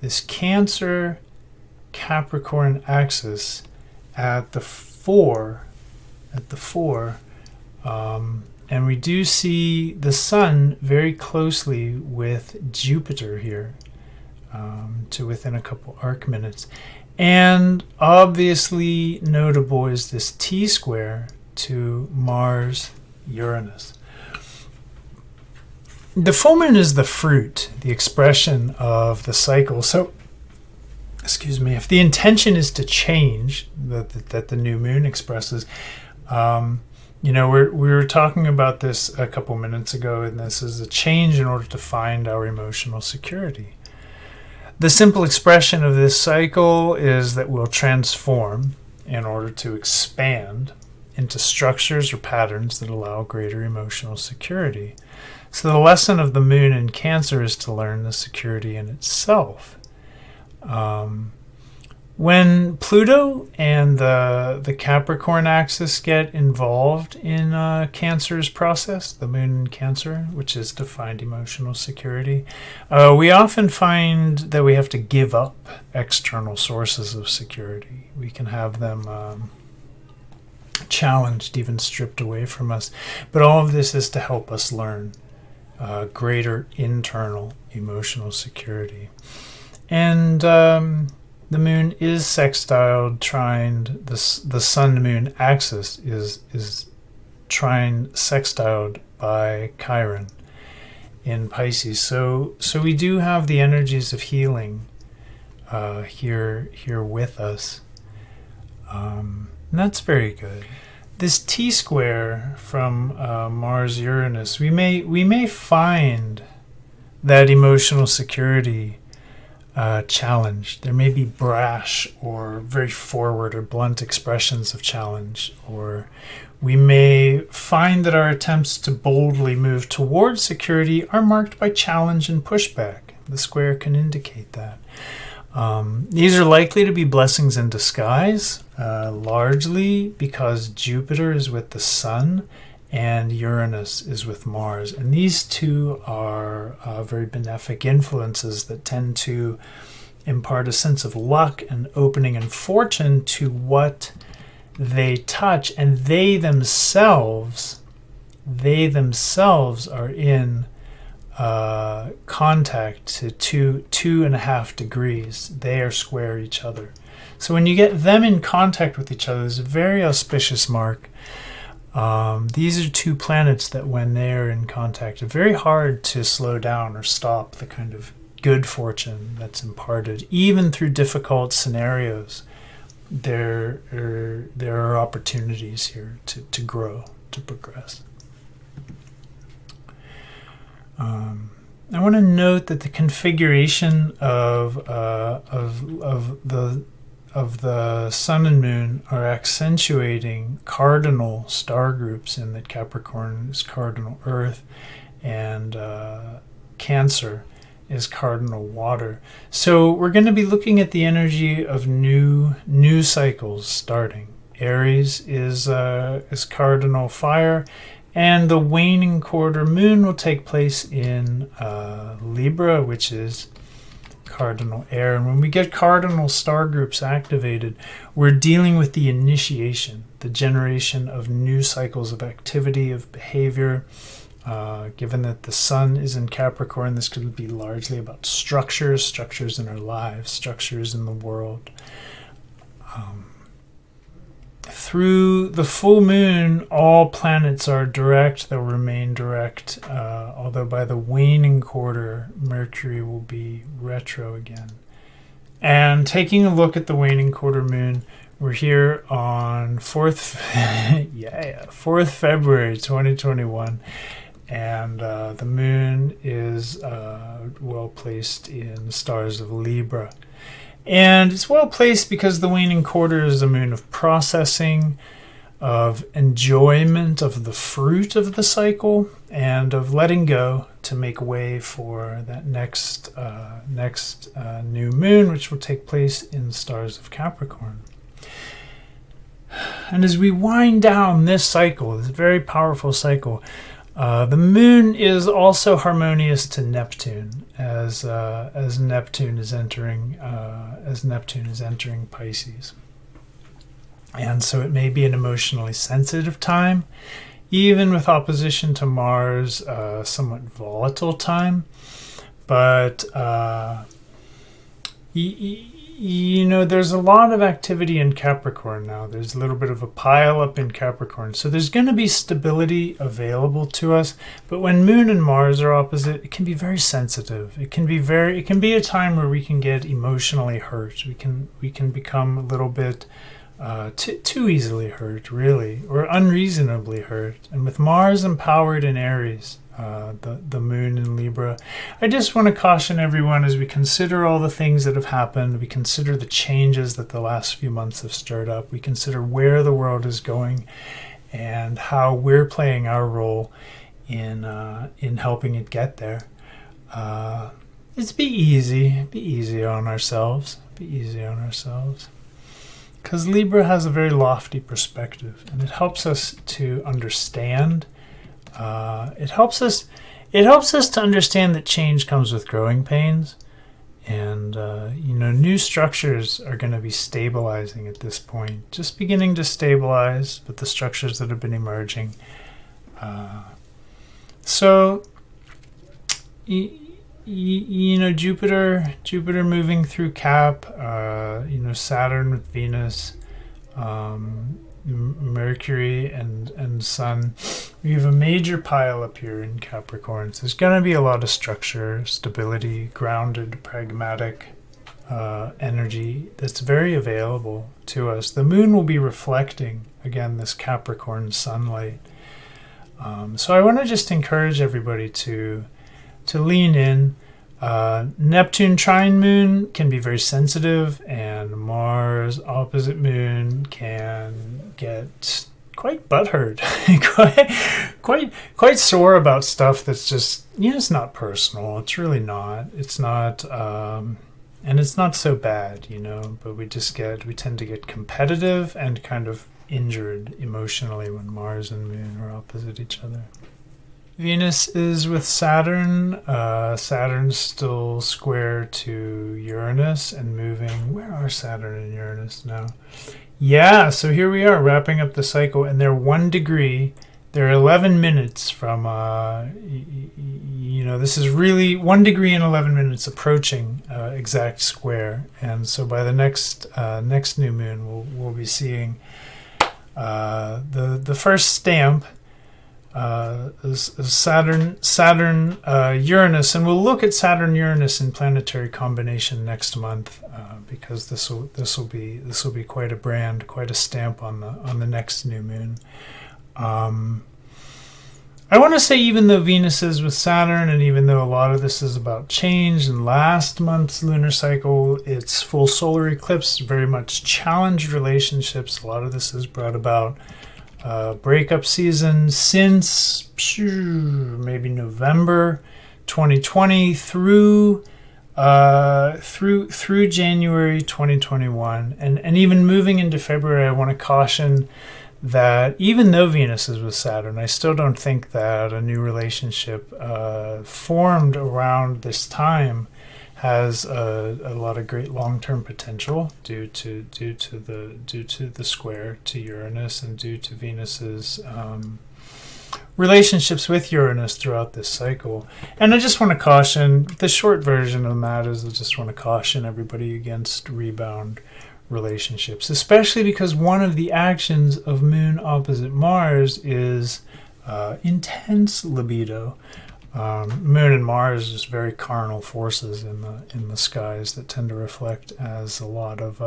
this Cancer Capricorn axis at the fore, and we do see the Sun very closely with Jupiter here, to within a couple arc minutes. And obviously notable is this T-square to Mars Uranus. The full moon is the fruit, the expression of the cycle. So, if the intention is to change that the new moon expresses, we were talking about this a couple minutes ago, and this is a change in order to find our emotional security. The simple expression of this cycle is that we'll transform in order to expand into structures or patterns that allow greater emotional security. So the lesson of the moon in Cancer is to learn the security in itself. When Pluto and the Capricorn axis get involved in Cancer's process, the moon in Cancer, which is to find emotional security, we often find that we have to give up external sources of security. We can have them challenged, even stripped away from us. But all of this is to help us learn greater internal emotional security. And the moon is sextiled, trined. The sun-moon axis is trine sextiled by Chiron in Pisces. So we do have the energies of healing here with us. And that's very good. This T-square from Mars-Uranus, we may find that emotional security challenged. There may be brash or very forward or blunt expressions of challenge, or we may find that our attempts to boldly move towards security are marked by challenge and pushback. The square can indicate that. These are likely to be blessings in disguise, largely because Jupiter is with the Sun and Uranus is with Mars. And these two are very benefic influences that tend to impart a sense of luck and opening and fortune to what they touch. And they themselves are in contact to 2.5 degrees. They are square each other. So when you get them in contact with each other, it's a very auspicious mark. These are two planets that when they're in contact, are very hard to slow down or stop the kind of good fortune that's imparted. Even through difficult scenarios, there are opportunities here to grow, to progress. I want to note that the configuration of the Sun and Moon are accentuating cardinal star groups, in that Capricorn is cardinal Earth and Cancer is cardinal water. So we're going to be looking at the energy of new cycles starting. Aries is cardinal fire, and the waning quarter moon will take place in Libra, which is cardinal air. And when we get cardinal star groups activated, we're dealing with the initiation, the generation of new cycles of activity, of behavior. Given that the Sun is in Capricorn, this could be largely about structures in our lives, structures in the world. Through the full moon, all planets are direct. They'll remain direct, although by the waning quarter, Mercury will be retro again. And taking a look at the waning quarter moon, we're here on 4th February 2021, and the moon is well placed in the stars of Libra. And it's well placed because the waning quarter is a moon of processing, of enjoyment of the fruit of the cycle, and of letting go to make way for that next new moon, which will take place in the stars of Capricorn. And as we wind down this cycle, this very powerful cycle, the moon is also harmonious to Neptune as Neptune is entering Pisces, and so it may be an emotionally sensitive time, even with opposition to Mars, somewhat volatile time, but there's a lot of activity in Capricorn now. There's a little bit of a pile up in Capricorn. So there's going to be stability available to us. But when Moon and Mars are opposite, it can be very sensitive. It can be a time where we can get emotionally hurt. We can become a little bit too easily hurt, really, or unreasonably hurt. And with Mars empowered in Aries, the moon in Libra, I just want to caution everyone as we consider all the things that have happened, we consider the changes that the last few months have stirred up, we consider where the world is going and how we're playing our role in helping it get there. It's be easy on ourselves, because Libra has a very lofty perspective, and it helps us to understand. It helps us to understand that change comes with growing pains, and new structures are going to be stabilizing at this point, just beginning to stabilize with the structures that have been emerging. So Jupiter moving through Cap, Saturn with Venus, Mercury and Sun. We have a major pile up here in Capricorn. So there's going to be a lot of structure, stability, grounded, pragmatic energy that's very available to us. The moon will be reflecting, again, this Capricorn sunlight. So I want to just encourage everybody to lean in. Neptune trine moon can be very sensitive, and Mars opposite moon can get quite butthurt, quite sore about stuff that's just, it's not personal. It's really not. It's not, and it's not so bad, but we tend to get competitive and kind of injured emotionally when Mars and moon are opposite each other. Venus is with Saturn. Saturn's still square to Uranus and moving. Where are Saturn and Uranus now? Yeah, so here we are wrapping up the cycle, and they're 1 degree. They're 11 minutes from, this is really 1 degree and 11 minutes approaching exact square. And so by the next new moon, we'll be seeing the first stamp. Saturn, Uranus, and we'll look at Saturn Uranus in planetary combination next month because this will be quite a brand, quite a stamp on the next new moon. I want to say, even though Venus is with Saturn, and even though a lot of this is about change, and last month's lunar cycle, its full solar eclipse very much challenged relationships. A lot of this is brought about breakup season since maybe November 2020 through January 2021, and even moving into February. I want to caution that even though Venus is with Saturn, I still don't think that a new relationship formed around this time has a lot of great long-term potential due to the square to Uranus and due to Venus's relationships with Uranus throughout this cycle. And I just want to caution, the short version of that is I just want to caution everybody against rebound relationships, especially because one of the actions of Moon opposite Mars is intense libido. Moon and Mars are just very carnal forces in the skies that tend to reflect as a lot of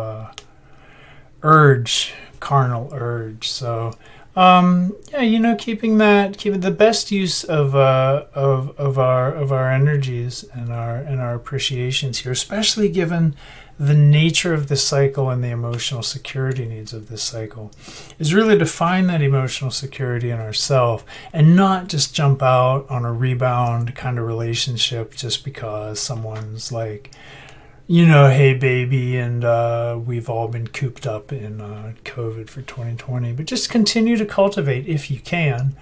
carnal urge. So keeping the best use of our energies and our appreciations here, especially given the nature of this cycle and the emotional security needs of this cycle, is really to find that emotional security in ourselves and not just jump out on a rebound kind of relationship just because someone's like, hey baby, and we've all been cooped up in COVID for 2020. But just continue to cultivate, if you can,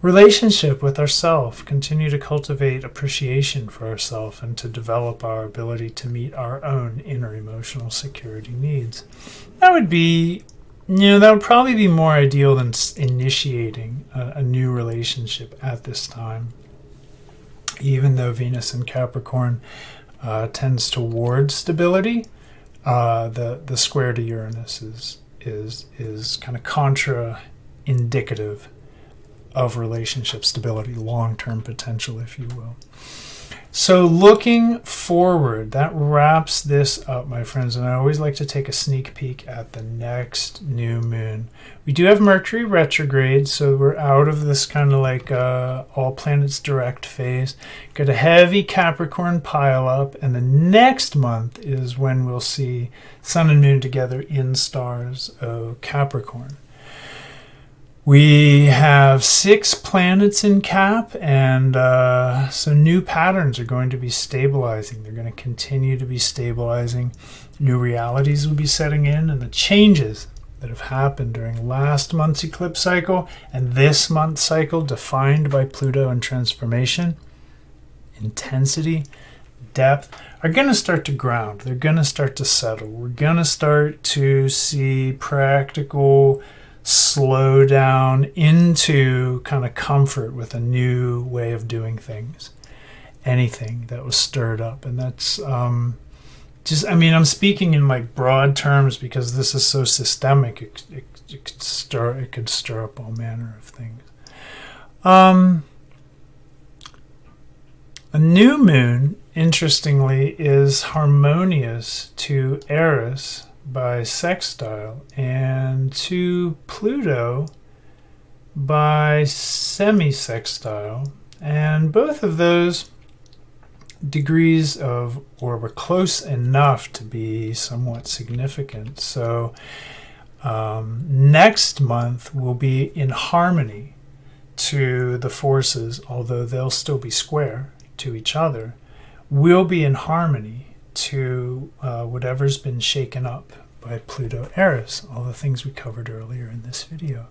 relationship with ourselves. Continue to cultivate appreciation for ourselves and to develop our ability to meet our own inner emotional security needs. That would be, that would probably be more ideal than initiating a new relationship at this time. Even though Venus in Capricorn tends toward stability, the square to Uranus is kind of contra-indicative of relationship stability, long-term potential, if you will. So looking forward, that wraps this up, my friends, and I always like to take a sneak peek at the next new moon. We do have Mercury retrograde, so we're out of this kind of like all planets direct phase. Got a heavy Capricorn pile up, and the next month is when we'll see Sun and Moon together in stars of Capricorn. We have 6 planets in Cap, and so new patterns are going to be stabilizing. They're going to continue to be stabilizing. New realities will be setting in, and the changes that have happened during last month's eclipse cycle and this month's cycle, defined by Pluto and transformation, intensity, depth, are going to start to ground. They're going to start to settle. We're going to start to see practical slow down into kind of comfort with a new way of doing things. anything that was stirred up. And that's just, I mean, I'm speaking in like broad terms because this is so systemic. It could stir up all manner of things. A new moon, interestingly, is harmonious to Eris by sextile and to Pluto by semi-sextile. And both of those degrees of, or were close enough to be somewhat significant. So next month will be in harmony to the forces, although they'll still be square to each other, will be in harmony to whatever's been shaken up by Pluto Eris, all the things we covered earlier in this video.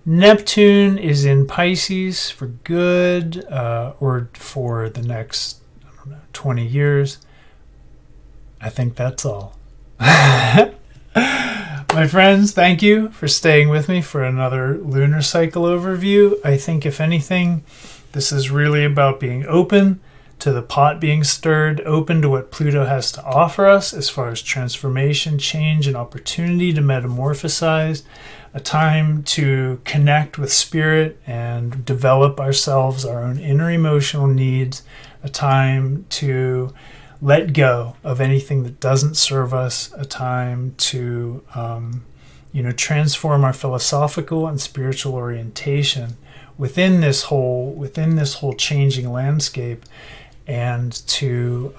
Neptune is in Pisces for good, or for the next, I don't know, 20 years. I think that's all. My friends, thank you for staying with me for another lunar cycle overview. I think, if anything, this is really about being open to the pot being stirred, open to what Pluto has to offer us as far as transformation, change, and opportunity to metamorphosize, a time to connect with spirit and develop ourselves, our own inner emotional needs, a time to let go of anything that doesn't serve us, a time to transform our philosophical and spiritual orientation within this whole changing landscape, and to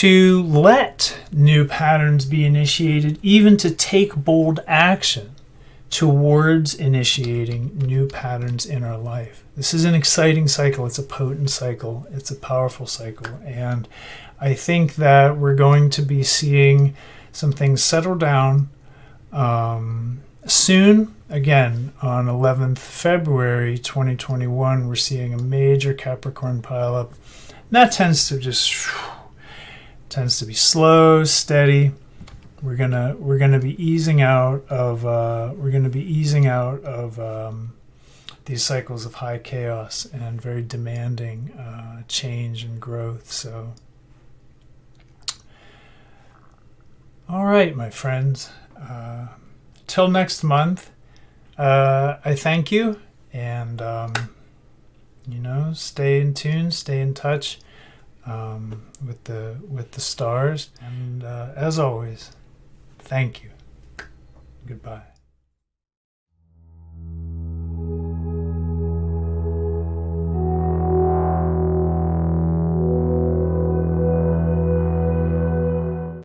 let new patterns be initiated, even to take bold action towards initiating new patterns in our life. This is an exciting cycle. It's a potent cycle. It's a powerful cycle. And I think that we're going to be seeing some things settle down soon. Again, on 11th February 2021, we're seeing a major Capricorn pileup. And that tends to be slow, steady. We're gonna be easing out of these cycles of high chaos and very demanding change and growth. So, all right, my friends. Till next month, I thank you, and stay in tune, stay in touch with the stars, and as always, thank you. Goodbye.